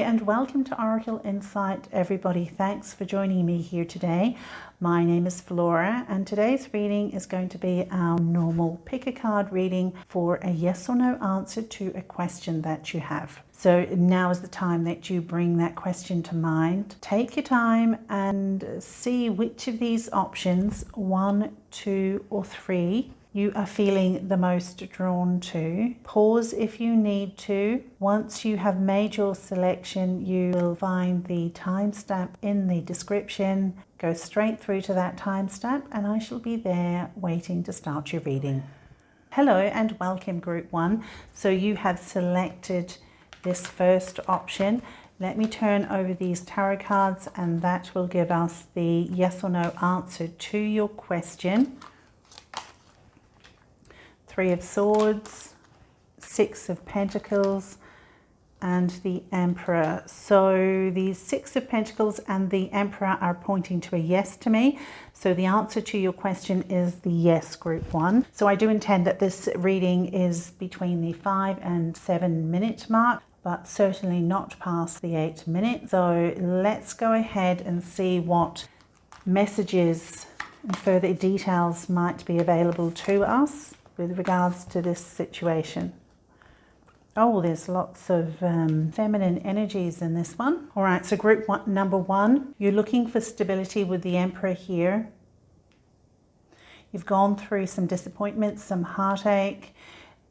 and welcome to Oracle Insight, everybody. Thanks for joining me here today. My name is Flaura, and today's reading is going to be our normal pick a card reading for a yes or no answer to a question that you have. So now is the time that you bring that question to mind. Take your time and see which of these options, 1, 2, or 3, you are feeling the most drawn to. Pause if you need to. Once you have made your selection, you will find the timestamp in the description. Go straight through to that timestamp and I shall be there waiting to start your reading. Hello and welcome, Group 1. So you have selected this first option. Let me turn over these tarot cards and that will give us the yes or no answer to your question. 3 of Swords, 6 of Pentacles, and the Emperor. So the 6 of Pentacles and the Emperor are pointing to a yes to me. So the answer to your question is the yes, Group 1. So I do intend that this reading is between the 5 and 7 minute mark, but certainly not past the 8 minutes. So let's go ahead and see what messages and further details might be available to us with regards to this situation. Oh, there's lots of feminine energies in this one. All right, so group number 1, you're looking for stability with the Emperor here. You've gone through some disappointments, some heartache,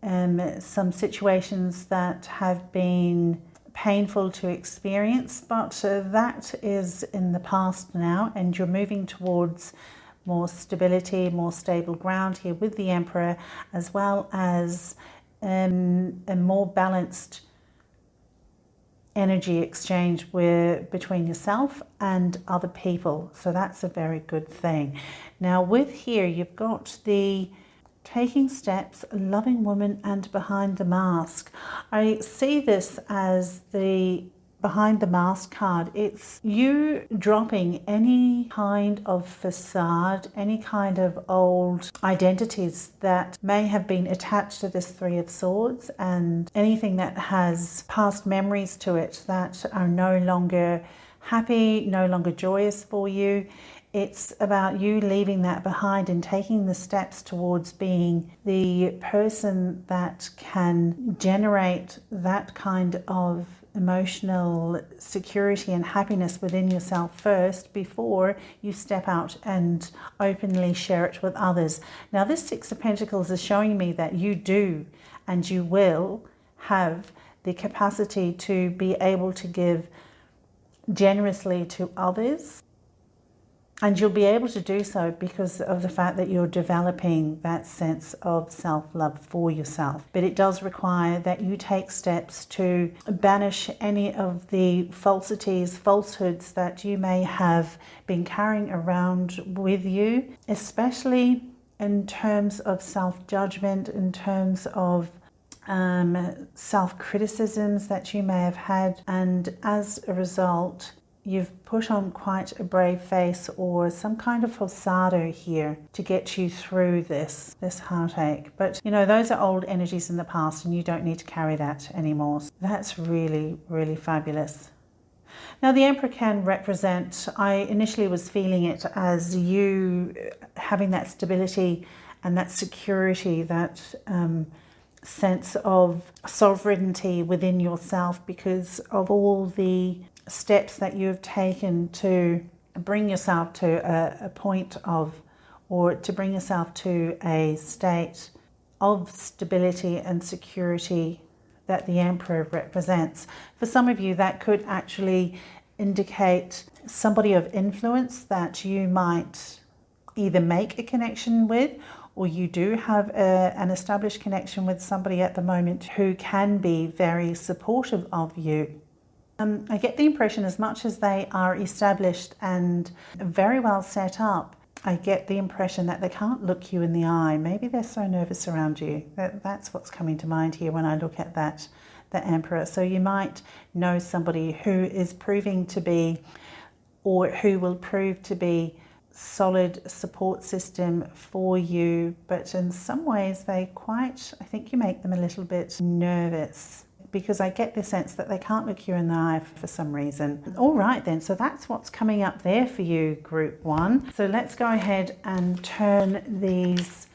some situations that have been painful to experience, but that is in the past now, and you're moving towards more stability, more stable ground here with the Emperor, as well as a more balanced energy exchange between yourself and other people. So that's a very good thing. Now with here, you've got the taking steps, loving woman, and behind the mask. I see this as the behind the mask card. It's you dropping any kind of facade, any kind of old identities that may have been attached to this 3 of Swords, and anything that has past memories to it that are no longer happy, no longer joyous for you. It's about you leaving that behind and taking the steps towards being the person that can generate that kind of emotional security and happiness within yourself first before you step out and openly share it with others. Now this 6 of Pentacles is showing me that you do and you will have the capacity to be able to give generously to others. And you'll be able to do so because of the fact that you're developing that sense of self-love for yourself. But it does require that you take steps to banish any of the falsehoods that you may have been carrying around with you, especially in terms of self-judgment, in terms of self-criticisms that you may have had. And as a result, you've put on quite a brave face or some kind of falsado here to get you through this heartache. But you know, those are old energies in the past and you don't need to carry that anymore. So that's really, really fabulous. Now the Emperor can represent, I initially was feeling it as you having that stability and that security, that sense of sovereignty within yourself because of all the steps that you've taken to bring yourself to a point of, or to bring yourself to a state of stability and security that the Emperor represents. For some of you, that could actually indicate somebody of influence that you might either make a connection with, or you do have an established connection with somebody at the moment who can be very supportive of you. I get the impression, as much as they are established and very well set up, I get the impression that they can't look you in the eye. Maybe they're so nervous around you. That's what's coming to mind here when I look at the Emperor. So you might know somebody who is proving to be, or who will prove to be, solid support system for you, but in some ways I think you make them a little bit nervous because I get the sense that they can't look you in the eye for some reason. All right then, so that's what's coming up there for you, group 1. So let's go ahead and turn these,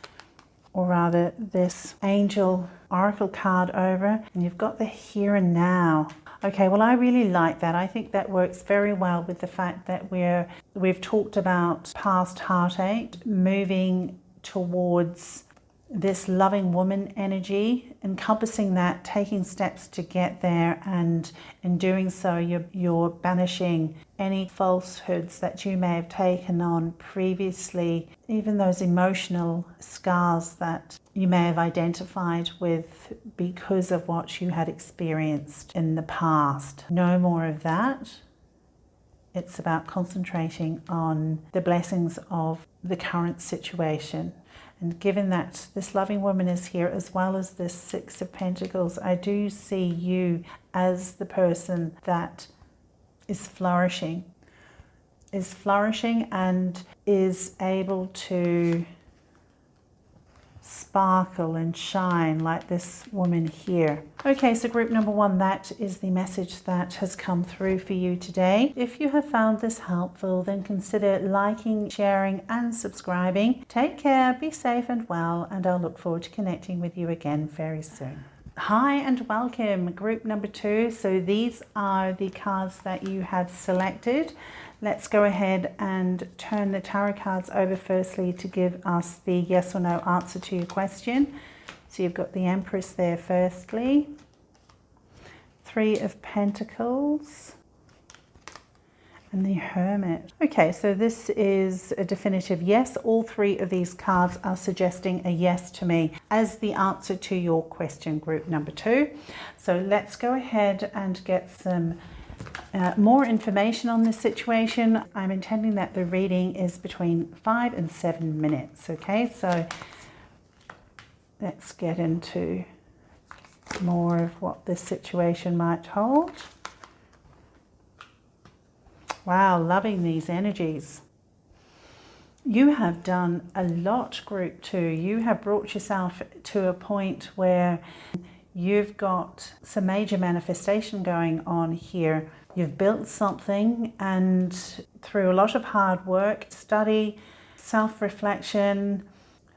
or rather this angel oracle card over, and you've got the here and now. Okay, well, I really like that. I think that works very well with the fact that we've talked about past heartache, moving towards this loving woman energy, encompassing that, taking steps to get there, and in doing so you're banishing any falsehoods that you may have taken on previously, even those emotional scars that you may have identified with because of what you had experienced in the past. No more of that. It's about concentrating on the blessings of the current situation. And given that this loving woman is here, as well as this Six of Pentacles, I do see you as the person that is flourishing and is able to sparkle and shine like this woman here. Okay, so group number 1, that is the message that has come through for you today. If you have found this helpful, then consider liking, sharing and subscribing. Take care, be safe and well, and I'll look forward to connecting with you again very soon. Hi and welcome, group number 2. So these are the cards that you have selected. Let's go ahead and turn the tarot cards over firstly to give us the yes or no answer to your question. So you've got the Empress there firstly, 3 of Pentacles, and the Hermit. Okay, so this is a definitive yes. All 3 of these cards are suggesting a yes to me as the answer to your question, group number 2. So let's go ahead and get some more information on this situation. I'm intending that the reading is between 5 and 7 minutes. Okay, so let's get into more of what this situation might hold. Wow, loving these energies. You have done a lot, group 2. You have brought yourself to a point where you've got some major manifestation going on here. You've built something, and through a lot of hard work, study, self-reflection,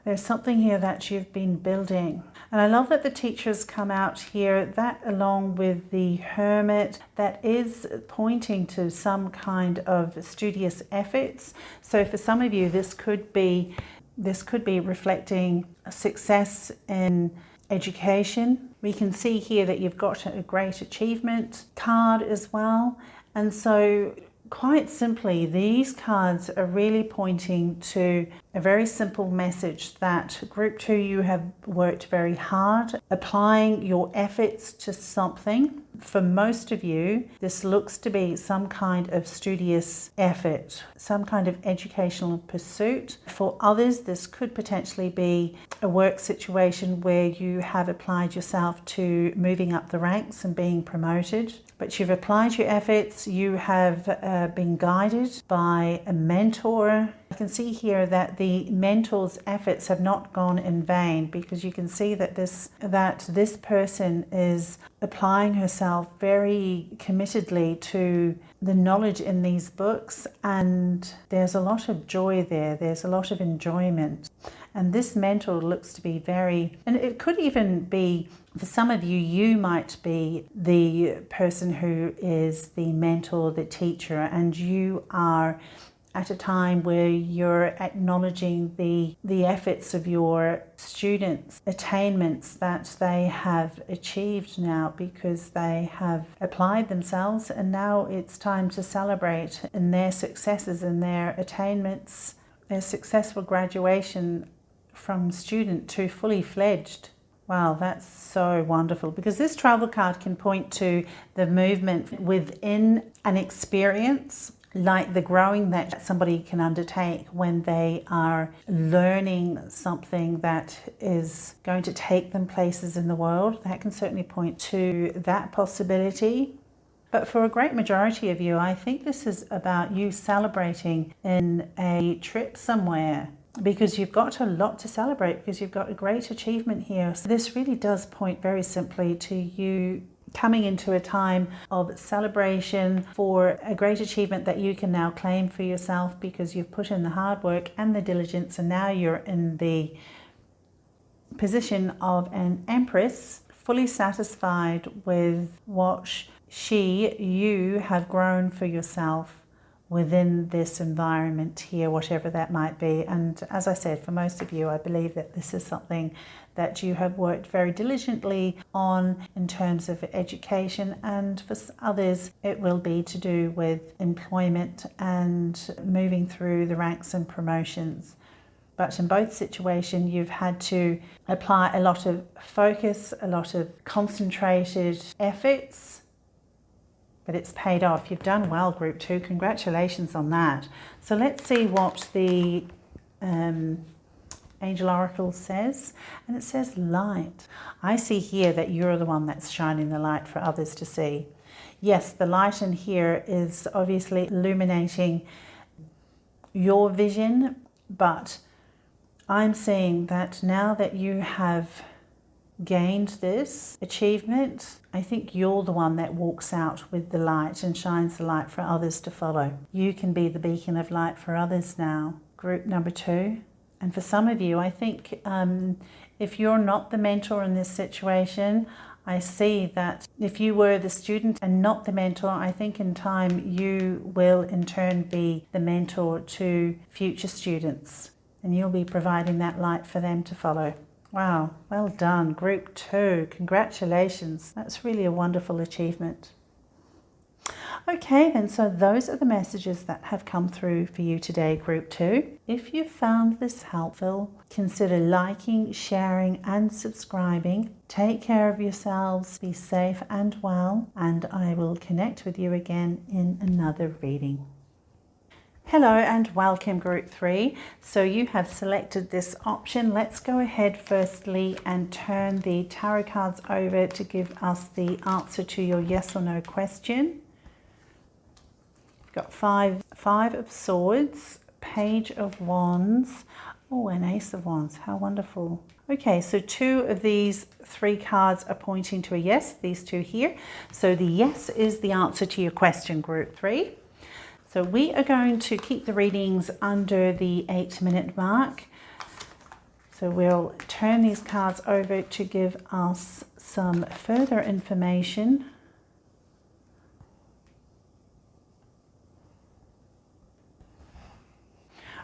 there's something here that you've been building. And I love that the teachers come out here, that along with the Hermit, that is pointing to some kind of studious efforts. So for some of you, this could be reflecting a success in education. We can see here that you've got a great achievement card as well. And so quite simply, these cards are really pointing to a very simple message that group 2, you have worked very hard, applying your efforts to something. For most of you, this looks to be some kind of studious effort, some kind of educational pursuit. For others, this could potentially be a work situation where you have applied yourself to moving up the ranks and being promoted. But you've applied your efforts, you have been guided by a mentor. I can see here that the mentor's efforts have not gone in vain, because you can see that this person is applying herself very committedly to the knowledge in these books, and there's a lot of joy there, there's a lot of enjoyment. And this mentor looks to be and it could even be, for some of you, you might be the person who is the mentor, the teacher, and you are at a time where you're acknowledging the efforts of your students, attainments that they have achieved now because they have applied themselves, and now it's time to celebrate in their successes and their attainments, their successful graduation from student to fully fledged. Wow, that's so wonderful, because this travel card can point to the movement within an experience, like the growing that somebody can undertake when they are learning something that is going to take them places in the world. That can certainly point to that possibility. But for a great majority of you, I think this is about you celebrating in a trip somewhere, because you've got a lot to celebrate, because you've got a great achievement here. So this really does point very simply to you coming into a time of celebration for a great achievement that you can now claim for yourself because you've put in the hard work and the diligence, and now you're in the position of an empress, fully satisfied with what you have grown for yourself within this environment here, whatever that might be. And as I said, for most of you, I believe that this is something that you have worked very diligently on in terms of education, and for others it will be to do with employment and moving through the ranks and promotions. But in both situations, you've had to apply a lot of focus, a lot of concentrated efforts, but it's paid off. You've done well, Group 2. Congratulations on that. So let's see what the Angel Oracle says. And it says light. I see here that you're the one that's shining the light for others to see. Yes, the light in here is obviously illuminating your vision, but I'm seeing that now that you have gained this achievement, I think you're the one that walks out with the light and shines the light for others to follow. You can be the beacon of light for others now. Group number 2. And for some of you, I think if you're not the mentor in this situation, I see that if you were the student and not the mentor, I think in time you will in turn be the mentor to future students, and you'll be providing that light for them to follow. Wow, well done, Group 2. Congratulations. That's really a wonderful achievement. Okay, then, so those are the messages that have come through for you today, Group 2. If you found this helpful, consider liking, sharing, and subscribing. Take care of yourselves, be safe and well, and I will connect with you again in another reading. Hello and welcome, Group 3. So you have selected this option. Let's go ahead firstly and turn the tarot cards over to give us the answer to your yes or no question. Got five of Swords, Page of Wands, oh, and Ace of Wands. How wonderful. Okay, so 2 of these 3 cards are pointing to a yes, these 2 here. So the yes is the answer to your question, Group 3. So we are going to keep the readings under the 8-minute mark. So we'll turn these cards over to give us some further information.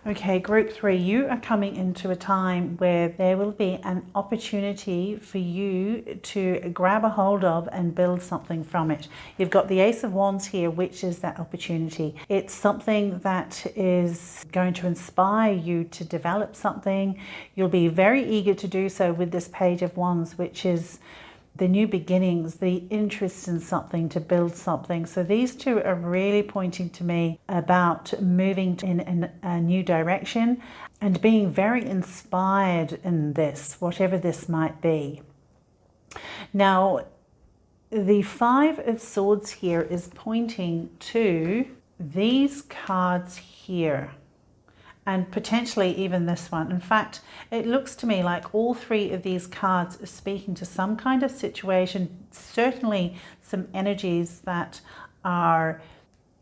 Okay, Group 3, you are coming into a time where there will be an opportunity for you to grab a hold of and build something from it. You've got the Ace of Wands here, which is that opportunity. It's something that is going to inspire you to develop something. You'll be very eager to do so with this Page of Wands, which is the new beginnings, the interest in something, to build something. So these 2 are really pointing to me about moving in a new direction and being very inspired in this, whatever this might be. Now, the 5 of Swords here is pointing to these cards here, and potentially even this one. In fact, it looks to me like all 3 of these cards are speaking to some kind of situation, certainly some energies that are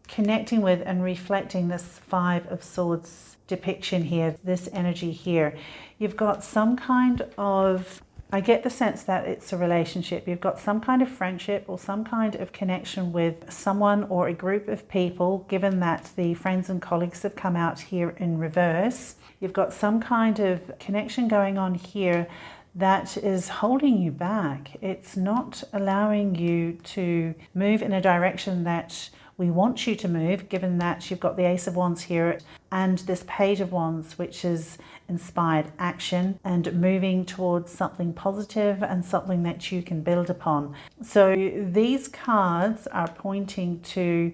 connecting with and reflecting this 5 of Swords depiction here, this energy here. You've got some kind of, I get the sense that it's a relationship. You've got some kind of friendship or some kind of connection with someone or a group of people, given that the friends and colleagues have come out here in reverse. You've got some kind of connection going on here that is holding you back. It's not allowing you to move in a direction that we want you to move, given that you've got the Ace of Wands here and this Page of Wands, which is inspired action and moving towards something positive and something that you can build upon. So these cards are pointing to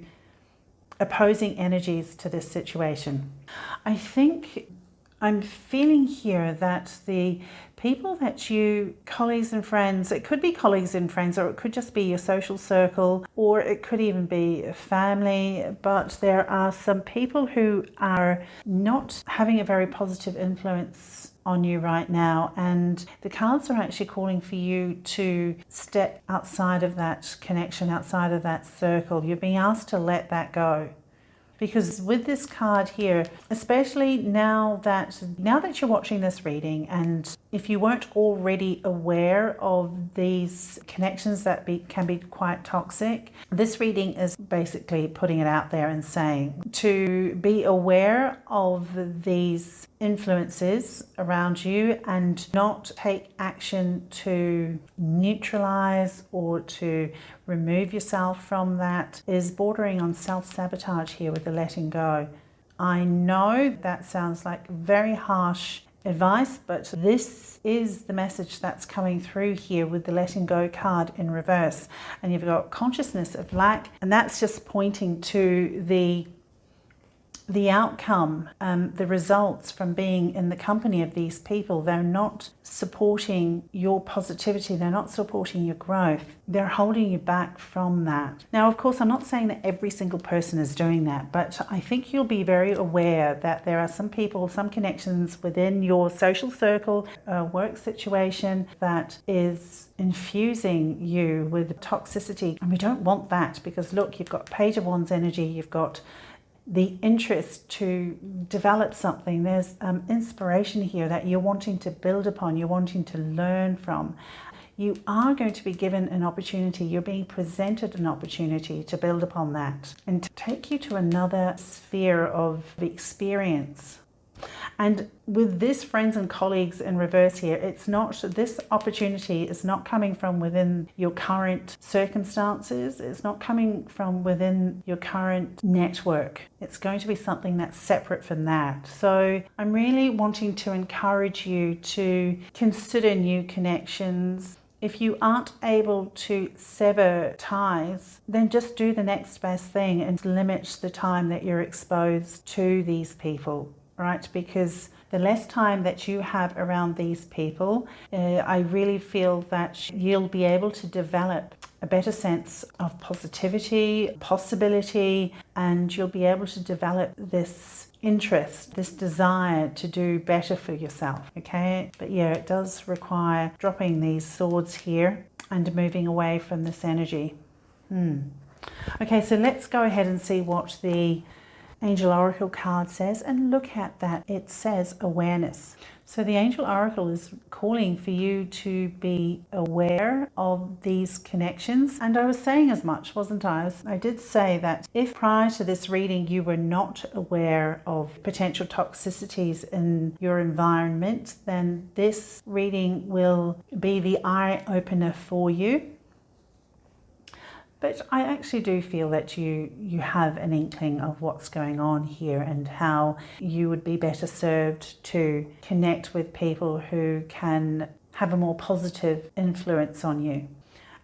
opposing energies to this situation. I think I'm feeling here that the people that you, colleagues and friends, it could be colleagues and friends, or it could just be your social circle, or it could even be family, but there are some people who are not having a very positive influence on you right now, and the cards are actually calling for you to step outside of that connection, outside of that circle. You're being asked to let that go. Because with this card here, especially now that you're watching this reading, and if you weren't already aware of these connections that can be quite toxic, this reading is basically putting it out there and saying to be aware of these influences around you and not take action to neutralize or to remove yourself from that is bordering on self-sabotage here with the letting go. I know that sounds like very harsh advice, but this is the message that's coming through here with the letting go card in reverse. And you've got consciousness of lack, and that's just pointing to the outcome, the results from being in the company of these people. They're not supporting your positivity. They're not supporting your growth. They're holding you back from that. Now, of course, I'm not saying that every single person is doing that, but I think you'll be very aware that there are some people, some connections within your social circle, work situation that is infusing you with toxicity. And we don't want that, because look, you've got Page of Wands energy, you've got the interest to develop something. There's inspiration here that you're wanting to build upon, you're wanting to learn from. You are going to be given an opportunity, you're being presented an opportunity to build upon that and to take you to another sphere of experience. And with this friends and colleagues in reverse here, this opportunity is not coming from within your current circumstances. It's not coming from within your current network. It's going to be something that's separate from that. So I'm really wanting to encourage you to consider new connections. If you aren't able to sever ties, then just do the next best thing and limit the time that you're exposed to these people. Right, because the less time that you have around these people, I really feel that you'll be able to develop a better sense of positivity, possibility, and you'll be able to develop this interest, this desire to do better for yourself, okay? But yeah, it does require dropping these swords here and moving away from this energy. Okay, so let's go ahead and see what the Angel Oracle card says, and look at that. It says awareness. So the Angel Oracle is calling for you to be aware of these connections. And I was saying as much, wasn't I? I did say that if prior to this reading you were not aware of potential toxicities in your environment, then this reading will be the eye opener for you. But I actually do feel that you have an inkling of what's going on here and how you would be better served to connect with people who can have a more positive influence on you.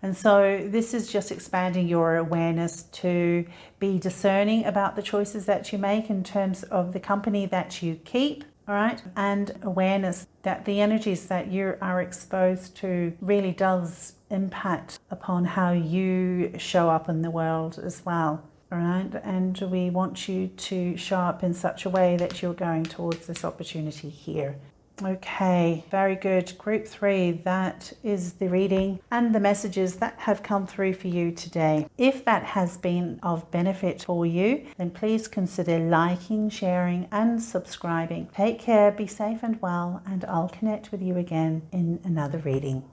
And so this is just expanding your awareness to be discerning about the choices that you make in terms of the company that you keep. All right, and awareness that the energies that you are exposed to really does impact upon how you show up in the world as well. All right, and we want you to show up in such a way that you're going towards this opportunity here. Okay, very good. Group 3, that is the reading and the messages that have come through for you today. If that has been of benefit for you, then please consider liking, sharing and subscribing. Take care, be safe and well, and I'll connect with you again in another reading.